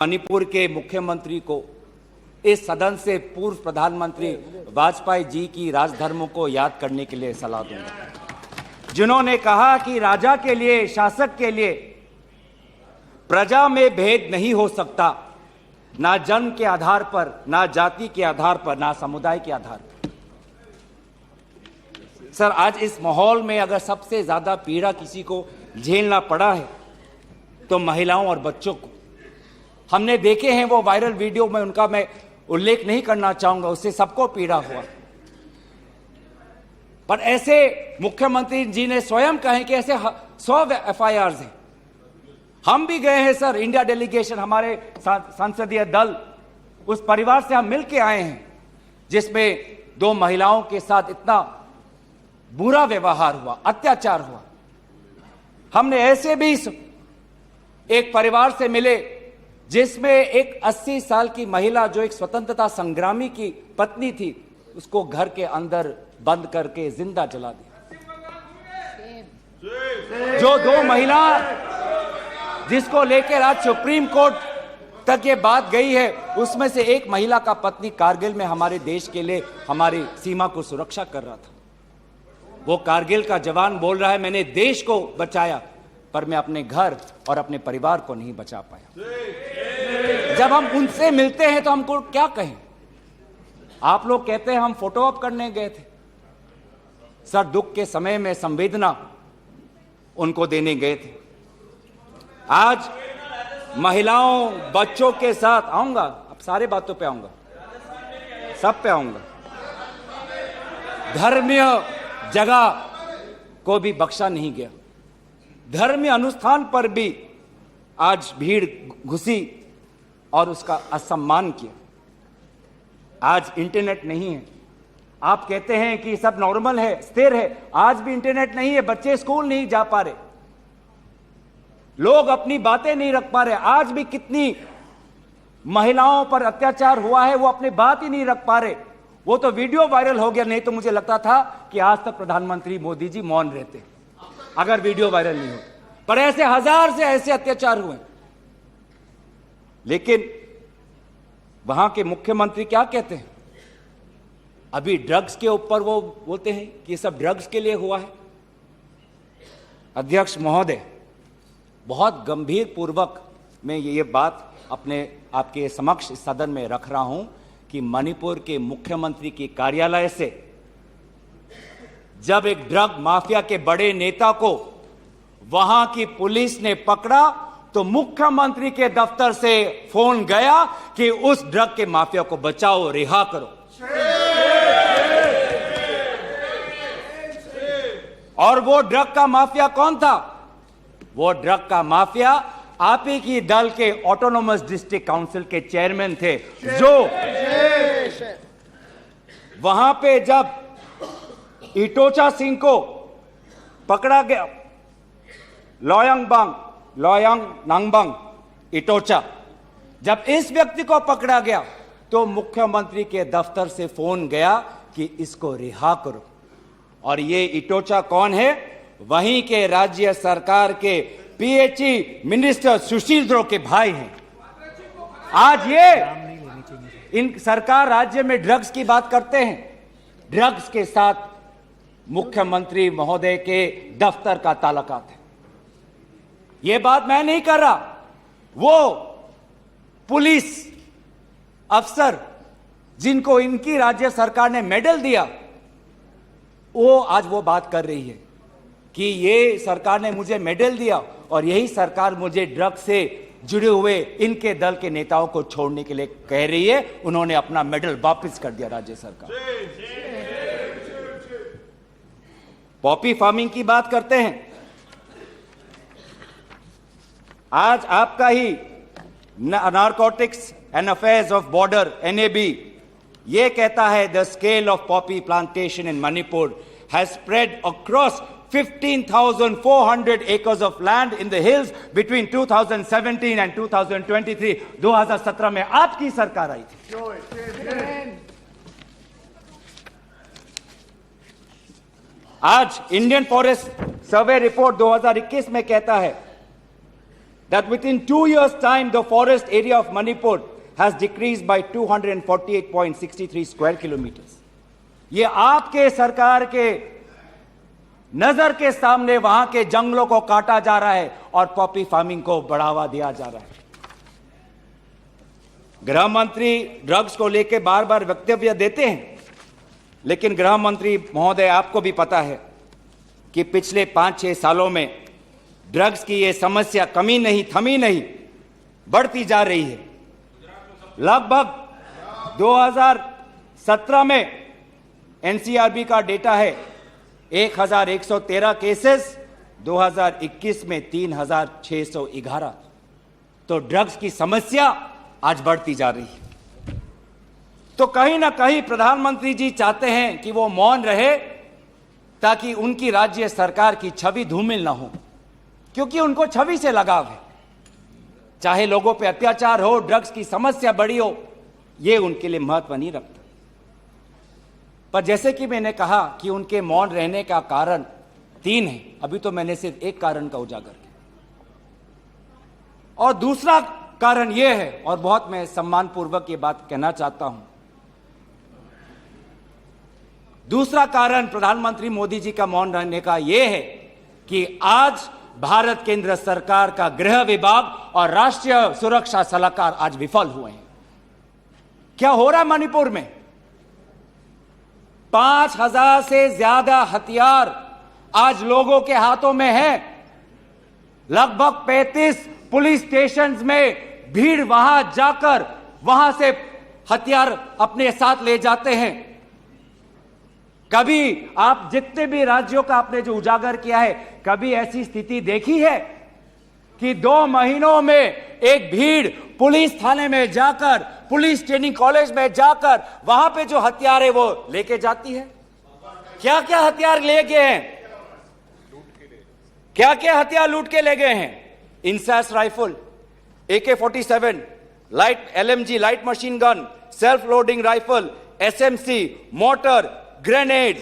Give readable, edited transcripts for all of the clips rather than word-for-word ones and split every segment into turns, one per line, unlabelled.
मणिपुर के मुख्यमंत्री को इस सदन से पूर्व प्रधानमंत्री वाजपेयी जी की राजधर्मों को याद करने के लिए सलाह दूंगा, जिन्होंने कहा कि राजा के लिए, शासक के लिए प्रजा में भेद नहीं हो सकता, ना जन्म के आधार पर, ना जाति के आधार पर, ना समुदाय के आधार पर। सर, आज इस माहौल में अगर सबसे ज्यादा पीड़ा किसी को झेलना पड़ा है तो महिलाओं और बच्चों को। हमने देखे हैं वो वायरल वीडियो में, उनका मैं उल्लेख नहीं करना चाहूंगा, उससे सबको पीड़ा हुआ। पर ऐसे मुख्यमंत्री जी ने स्वयं कहे कि ऐसे 100 FIRs हैं। हम भी गए हैं सर, इंडिया डेलीगेशन, हमारे संसदीय दल, उस परिवार से हम मिलके आए हैं जिसमें 2 महिलाओं के साथ इतना बुरा व्यवहार हुआ, अत्याचार हुआ। हमने ऐसे भी एक परिवार से मिले जिसमें एक 80 साल की महिला, जो एक स्वतंत्रता संग्रामी की पत्नी थी, उसको घर के अंदर बंद करके जिंदा जला दिया। जो 2 महिला जिसको लेकर आज सुप्रीम कोर्ट तक ये बात गई है, उसमें से एक महिला का पत्नी कारगिल में हमारे देश के लिए हमारी सीमा को सुरक्षा कर रहा था। वो कारगिल का जवान बोल रहा है, मैंने देश को बचाया पर मैं अपने घर और अपने परिवार को नहीं बचा पाया। जब हम उनसे मिलते हैं तो हमको क्या कहें? आप लोग कहते हैं हम फोटो ऑप करने गए थे। सर, दुख के समय में संवेदना उनको देने गए थे। आज महिलाओं, बच्चों के साथ आऊंगा, अब सारे बातों पे आऊंगा, सब पे आऊंगा। धर्मीय जगह को भी बख्शा नहीं गया। धर्मीय अनुष्ठान पर भी आज भीड़ घुसी और उसका असम्मान किया। आज इंटरनेट नहीं है, आप कहते हैं कि सब नॉर्मल है, स्थिर है, आज भी इंटरनेट नहीं है, बच्चे स्कूल नहीं जा पा रहे, लोग अपनी बातें नहीं रख पा रहे। आज भी कितनी महिलाओं पर अत्याचार हुआ है, वो अपनी बात ही नहीं रख पा रहे। वो तो वीडियो वायरल हो गया, नहीं तो मुझे लगता था कि आज तक प्रधानमंत्री मोदी जी मौन रहते अगर वीडियो वायरल नहीं होता। पर ऐसे हजार से ऐसे अत्याचार हुए। लेकिन वहां के मुख्यमंत्री क्या कहते हैं? अभी ड्रग्स के ऊपर वो बोलते हैं कि सब ड्रग्स के लिए हुआ है। अध्यक्ष महोदय, बहुत गंभीर पूर्वक मैं ये बात अपने आपके समक्ष सदन में रख रहा हूं कि मणिपुर के मुख्यमंत्री के कार्यालय से जब एक ड्रग माफिया के बड़े नेता को वहां की पुलिस ने पकड़ा तो मुख्यमंत्री के दफ्तर से फोन गया कि उस ड्रग के माफिया को बचाओ, रिहा करो। और वो ड्रग का माफिया कौन था? वो ड्रग का माफिया आप ही की दल के ऑटोनोमस डिस्ट्रिक्ट काउंसिल के चेयरमैन थे, जो वहां पे जब इटोचा सिंह को पकड़ा गया, लोयांग नांगबंग इटोचा, जब इस व्यक्ति को पकड़ा गया तो मुख्यमंत्री के दफ्तर से फोन गया कि इसको रिहा करो। और ये इटोचा कौन है? वहीं के राज्य सरकार के PHE मिनिस्टर सुशील द्रो के भाई हैं। आज ये इन सरकार राज्य में ड्रग्स की बात करते हैं, ड्रग्स के साथ मुख्यमंत्री महोदय के दफ्तर का ताल्लुकात है। ये बात मैं नहीं कर रहा, वो पुलिस अफसर जिनको इनकी राज्य सरकार ने मेडल दिया, वो आज वो बात कर रही है कि ये सरकार ने मुझे मेडल दिया और यही सरकार मुझे ड्रग्स से जुड़े हुए इनके दल के नेताओं को छोड़ने के लिए कह रही है। उन्होंने अपना मेडल वापस कर दिया राज्य सरकार। पॉपी फार्मिंग की बात करते हैं। आज आपका ही narcotics and affairs of border NAB ये कहता है, the scale of poppy plantation in Manipur has spread across 15,400 acres of land in the hills between 2017 and 2023। 2017 में आपकी सरकार आई थी। आज इंडियन फॉरेस्ट सर्वे रिपोर्ट 2021 में कहता है that within 2 years' time, the forest area of Manipur has decreased by 248.63 square kilometers. ये आपके सरकार के नजर के सामने वहां के जंगलों को काटा जा रहा है और पॉपी फार्मिंग को बढ़ावा दिया जा रहा है। गृह मंत्री ड्रग्स को लेकर बार बार वक्तव्य देते हैं, लेकिन गृह मंत्री महोदय, आपको भी पता है कि पिछले 5-6 सालों में ड्रग्स की यह समस्या कमी नहीं, थमी नहीं, बढ़ती जा रही है। लगभग 2017 में एनसीआरबी का डेटा है 1113 केसेस, 2021 में 3611। तो ड्रग्स की समस्या आज बढ़ती जा रही है। तो कहीं ना कहीं प्रधानमंत्री जी चाहते हैं कि वो मौन रहे ताकि उनकी राज्य सरकार की छवि धूमिल ना हो, क्योंकि उनको छवि से लगाव है। चाहे लोगों पे अत्याचार हो, ड्रग्स की समस्या बढ़ी हो, ये उनके लिए महत्व नहीं रखता। पर जैसे कि मैंने कहा कि उनके मौन रहने का कारण 3 है, अभी तो मैंने सिर्फ एक कारण का उजागर किया। और दूसरा कारण यह है, और बहुत मैं सम्मानपूर्वक ये बात कहना चाहता हूं, दूसरा कारण प्रधानमंत्री मोदी जी का मौन रहने का यह है कि आज भारत केंद्र सरकार का गृह विभाग और राष्ट्रीय सुरक्षा सलाहकार आज विफल हुए हैं। क्या हो रहा है मणिपुर में? 5000 से ज्यादा हथियार आज लोगों के हाथों में है। लगभग 35 पुलिस स्टेशंस में भीड़ वहां जाकर वहां से हथियार अपने साथ ले जाते हैं। कभी आप जितने भी राज्यों का आपने जो उजागर किया है, कभी ऐसी स्थिति देखी है कि 2 महीनों में एक भीड़ पुलिस थाने में जाकर, पुलिस ट्रेनिंग कॉलेज में जाकर वहां पे जो हथियार है वो लेके जाती है? क्या क्या हथियार ले गए हैं? क्या क्या हथियार लूट के ले गए हैं? INSAS rifle, AK-47, light LMG light machine gun, self loading rifle, SMC, motor, grenade,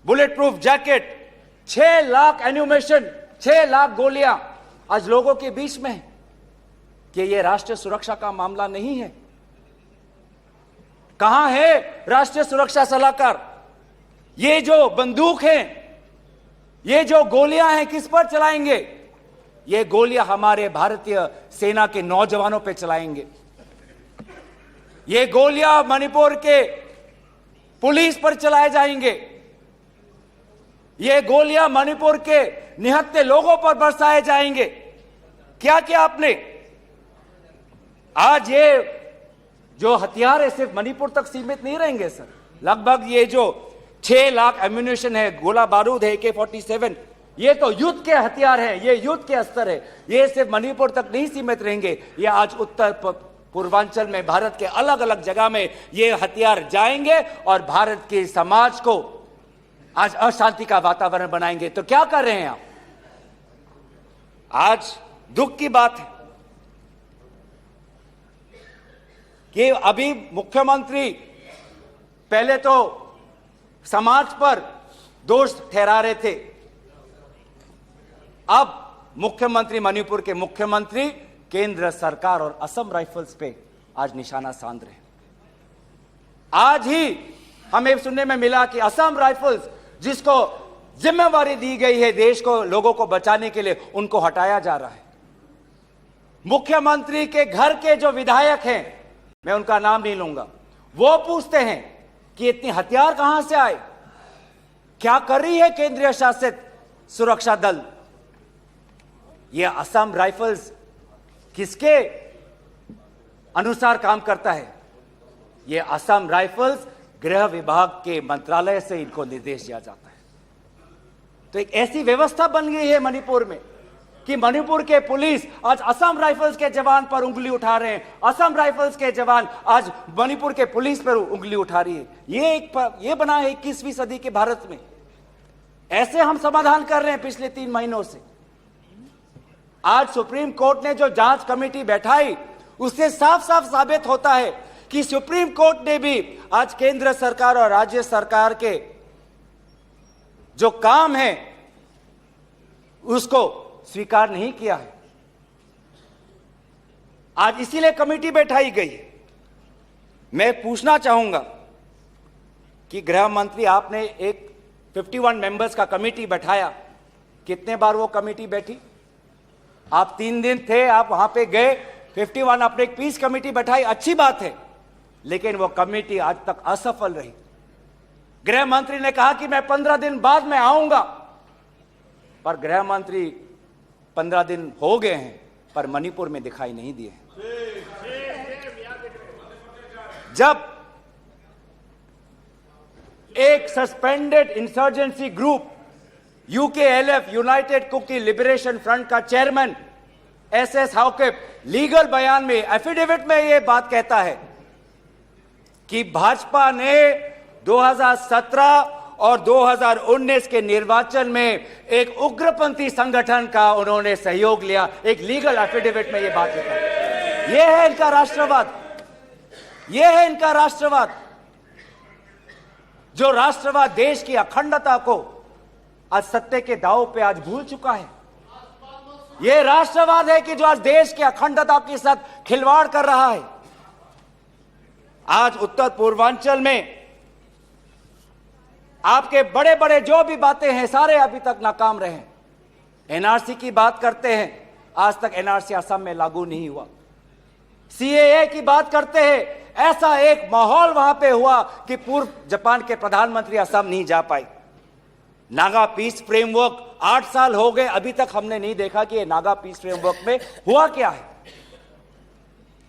bullet proof jacket, 6 lakh ammunition, 6 lakh गोलियां आज लोगों के बीच में है। कि यह राष्ट्रीय सुरक्षा का मामला नहीं है? कहां है राष्ट्रीय सुरक्षा सलाहकार? ये जो बंदूक है, ये जो गोलियां हैं, किस पर चलाएंगे? ये गोलियां हमारे भारतीय सेना के नौजवानों पे चलाएंगे। ये गोलियां मणिपुर के पुलिस पर चलाए जाएंगे। ये गोलियां मणिपुर के निहत्थे लोगों पर बरसाए जाएंगे। क्या क्या आपने आज ये जो हथियार है सिर्फ मणिपुर तक सीमित नहीं रहेंगे सर। लगभग ये जो 6 लाख एम्यूनेशन है, गोला बारूद है, AK-47, ये तो युद्ध के हथियार हैं, ये युद्ध के अस्त्र है। ये सिर्फ मणिपुर तक नहीं सीमित रहेंगे, ये आज उत्तर पूर्वांचल में भारत के अलग अलग जगह में ये हथियार जाएंगे और भारत के समाज को आज अशांति का वातावरण बनाएंगे। तो क्या कर रहे हैं आप? आज दुख की बात है कि अभी मुख्यमंत्री पहले तो समाज पर दोष ठहरा रहे थे, अब मुख्यमंत्री, मणिपुर के मुख्यमंत्री केंद्र सरकार और असम राइफल्स पे आज निशाना साध रहे हैं। आज ही हमें सुनने में मिला कि असम राइफल्स, जिसको जिम्मेवारी दी गई है देश को, लोगों को बचाने के लिए, उनको हटाया जा रहा है। मुख्यमंत्री के घर के जो विधायक हैं, मैं उनका नाम नहीं लूंगा, वो पूछते हैं कि इतने हथियार कहां से आए? क्या कर रही है केंद्रीय शासित सुरक्षा दल? ये असम राइफल्स किसके अनुसार काम करता है? ये असम राइफल्स गृह विभाग के मंत्रालय से इनको निर्देश दिया जाता है। तो एक ऐसी व्यवस्था बन गई है मणिपुर में कि मणिपुर के पुलिस आज असम राइफल्स के जवान पर उंगली उठा रहे हैं, असम राइफल्स के जवान आज मणिपुर के पुलिस पर उंगली उठा रही है। ये बना है 21वीं सदी के भारत में। ऐसे हम समाधान कर रहे हैं पिछले 3 महीनों से। आज सुप्रीम कोर्ट ने जो जांच कमेटी बैठाई, उससे साफ साफ साबित होता है कि सुप्रीम कोर्ट ने भी आज केंद्र सरकार और राज्य सरकार के जो काम है उसको स्वीकार नहीं किया है। आज इसीलिए कमेटी बैठाई गई है। मैं पूछना चाहूंगा कि गृह मंत्री, आपने एक 51 मेंबर्स का कमेटी बैठाया, कितने बार वो कमेटी बैठी? आप 3 दिन थे, आप वहां पे गए, 51 आपने एक पीस कमेटी बैठाई, अच्छी बात है, लेकिन वो कमेटी आज तक असफल रही। गृह मंत्री ने कहा कि मैं 15 दिन बाद में आऊंगा, पर गृह मंत्री 15 दिन हो गए हैं पर मणिपुर में दिखाई नहीं दिए। जब एक suspended insurgency group UKLF, United Kuki Liberation Front का चेयरमैन एसएस हाउकेप लीगल बयान में, एफिडेविट में यह बात कहता है कि भाजपा ने 2017 और 2019 के निर्वाचन में एक उग्रपंथी संगठन का उन्होंने सहयोग लिया, एक लीगल एफिडेविट में यह बात लिखा है। यह है इनका राष्ट्रवाद, यह है इनका राष्ट्रवाद, जो राष्ट्रवाद देश की अखंडता को आज सत्य के दांव पे आज भूल चुका है। यह राष्ट्रवाद है कि जो आज देश की अखंडता के साथ खिलवाड़ कर रहा है। आज उत्तर पूर्वांचल में आपके बड़े बड़े जो भी बातें हैं सारे अभी तक नाकाम रहे। एनआरसी की बात करते हैं, आज तक एनआरसी असम में लागू नहीं हुआ। सीएए की बात करते हैं, ऐसा एक माहौल वहां पे हुआ कि पूर्व जापान के प्रधानमंत्री असम नहीं जा पाए। नागा पीस फ्रेमवर्क 8 साल हो गए, अभी तक हमने नहीं देखा कि ये नागा पीस फ्रेमवर्क में हुआ क्या है।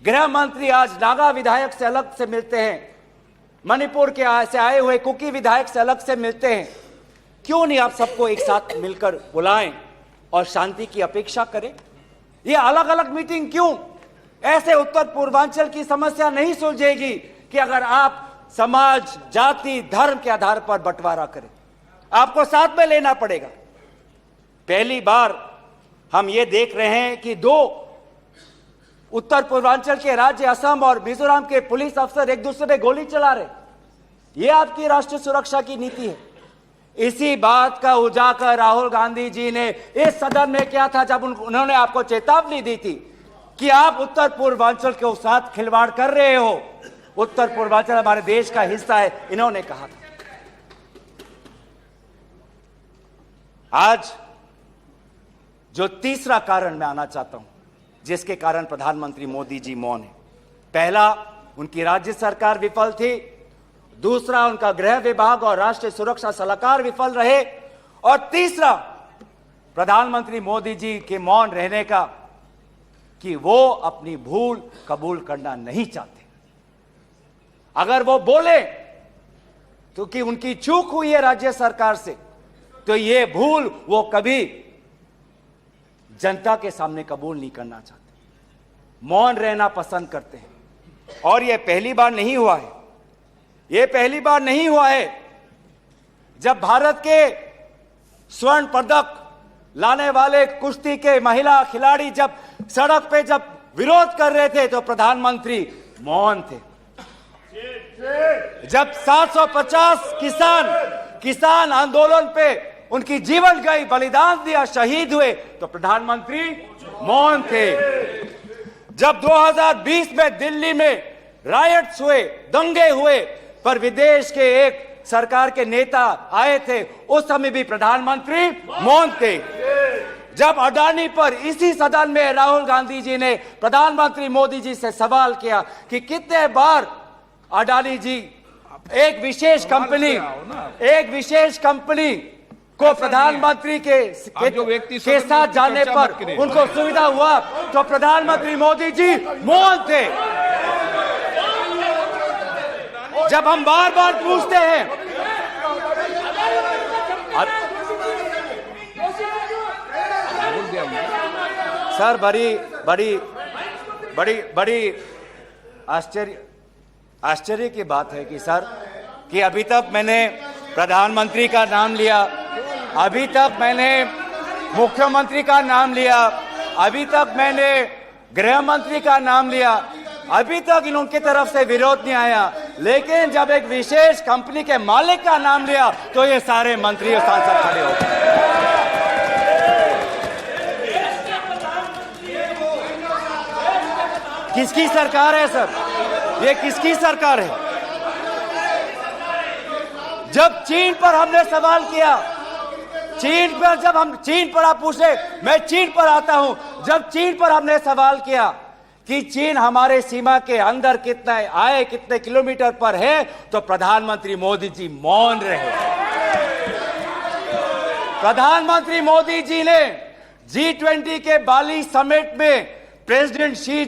गृह मंत्री आज नागा विधायक से अलग से मिलते हैं, मणिपुर के से आए हुए कुकी विधायक से अलग से मिलते हैं। क्यों नहीं आप सबको एक साथ मिलकर बुलाएं और शांति की अपेक्षा करें? ये अलग अलग मीटिंग क्यों? ऐसे उत्तर पूर्वांचल की समस्या नहीं सुलझेगी कि अगर आप समाज, जाति, धर्म के आधार पर बंटवारा करें। आपको साथ में लेना पड़ेगा। पहली बार हम ये देख रहे हैं कि 2 उत्तर पूर्वांचल के राज्य असम और मिजोरम के पुलिस अफसर एक दूसरे पे गोली चला रहे। यह आपकी राष्ट्रीय सुरक्षा की नीति है। इसी बात का उजागर राहुल गांधी जी ने इस सदन में किया था जब उन्होंने आपको चेतावनी दी थी कि आप उत्तर पूर्वांचल के साथ खिलवाड़ कर रहे हो। उत्तर पूर्वांचल हमारे देश का हिस्सा है, इन्होंने कहा था। आज जो तीसरा कारण मैं आना चाहता हूं जिसके कारण प्रधानमंत्री मोदी जी मौन है, पहला उनकी राज्य सरकार विफल थी, दूसरा उनका गृह विभाग और राष्ट्रीय सुरक्षा सलाहकार विफल रहे, और तीसरा प्रधानमंत्री मोदी जी के मौन रहने का कि वो अपनी भूल कबूल करना नहीं चाहते। अगर वो बोले तो कि उनकी चूक हुई है राज्य सरकार से, तो ये भूल वो कभी जनता के सामने कबूल नहीं करना चाहते, मौन रहना पसंद करते हैं। और यह पहली बार नहीं हुआ है, यह पहली बार नहीं हुआ है जब भारत के स्वर्ण पदक लाने वाले कुश्ती के महिला खिलाड़ी जब सड़क पे जब विरोध कर रहे थे तो प्रधानमंत्री मौन थे। जब 750 किसान आंदोलन पे उनकी जीवन गई, बलिदान दिया, शहीद हुए, तो प्रधानमंत्री मौन थे। जब 2020 में दिल्ली में रायट्स हुए, दंगे हुए, पर विदेश के एक सरकार के नेता आए थे, उस समय भी प्रधानमंत्री मौन थे। जब अडानी पर इसी सदन में राहुल गांधी जी ने प्रधानमंत्री मोदी जी से सवाल किया कि कितने बार अडानी जी एक विशेष कंपनी को प्रधानमंत्री के साथ जाने पर उनको सुविधा हुआ, तो प्रधानमंत्री मोदी जी मौन थे। जब हम बार बार पूछते हैं, सर बड़ी आश्चर्य की बात है कि सर कि अभी तक मैंने प्रधानमंत्री का नाम लिया, अभी तक मैंने मुख्यमंत्री का नाम लिया, अभी तक मैंने गृह मंत्री का नाम लिया, अभी तक इनकी तरफ से विरोध नहीं आया, लेकिन जब एक विशेष कंपनी के मालिक का नाम लिया तो ये सारे मंत्री और सांसद खड़े हो गए। किसकी सरकार है सर? ये किसकी सरकार है? जब चीन पर हमने सवाल किया, चीन पर आप पूछे, मैं चीन पर आता हूं, जब चीन पर हमने सवाल किया कि चीन हमारे सीमा के अंदर कितने किलोमीटर पर है, तो प्रधानमंत्री मोदी जी मौन रहे। प्रधानमंत्री मोदी जी ने G20 के बाली समिट में प्रेसिडेंट शी